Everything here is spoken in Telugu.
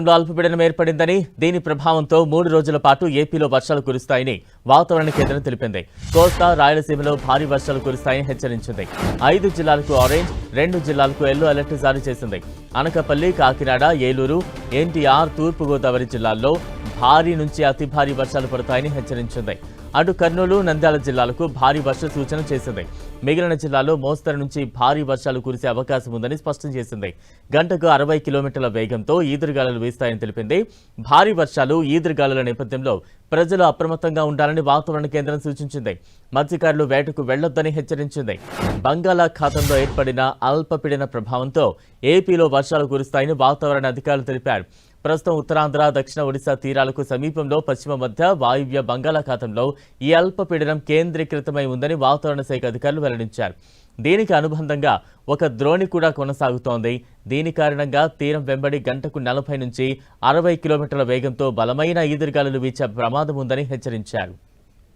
అల్పపీడనం ఏర్పడిందని దీని ప్రభావంతో 3 రోజుల పాటు ఏపీలో వర్షాలు కురుస్తాయని వాతావరణ కేంద్రం తెలిపింది. కోస్తా రాయలసీమలో భారీ వర్షాలు కురుస్తాయని హెచ్చరించింది. 5 జిల్లాలకు ఆరెంజ్, 2 జిల్లాలకు ఎల్లో అలర్ట్ జారీ చేసింది. అనకాపల్లి, కాకినాడ, ఏలూరు, ఎన్టీఆర్, తూర్పుగోదావరి జిల్లాల్లో భారీ నుంచి అతి భారీ వర్షాలు పడతాయని హెచ్చరించింది. అటు కర్నూలు, నంద్యాల జిల్లాలకు భారీ వర్ష సూచన చేసింది. మిగిలిన జిల్లాల్లో మోస్తరు నుంచి భారీ వర్షాలు కురిసే అవకాశం ఉందని స్పష్టం చేసింది. గంటకు 60 కిలోమీటర్ల వేగంతో ఈదురుగాలులు వీస్తాయని తెలిపింది. భారీ వర్షాలు, ఈదురుగాలుల నేపథ్యంలో ప్రజలు అప్రమత్తంగా ఉండాలని వాతావరణ కేంద్రం సూచించింది. మత్స్యకారులు వేటకు వెళ్లొద్దని హెచ్చరించింది. బంగాళాఖాతంలో ఏర్పడిన అల్పపీడన ప్రభావంతో ఏపీలో వర్షాలు కురుస్తాయని వాతావరణ అధికారులు తెలిపారు. ప్రస్తుతం ఉత్తరాంధ్ర, దక్షిణ ఒడిశా తీరాలకు సమీపంలో పశ్చిమ మధ్య వాయువ్య బంగాళాఖాతంలో ఈ అల్పపీడనం కేంద్రీకృతమై ఉందని వాతావరణ శాఖ అధికారులు వెల్లడించారు. దీనికి అనుబంధంగా ఒక ద్రోణి కూడా కొనసాగుతోంది. దీని కారణంగా తీరం వెంబడి గంటకు 40 నుంచి 60 కిలోమీటర్ల వేగంతో బలమైన ఈదురుగాలులు వీచే ప్రమాదం ఉందని హెచ్చరించారు.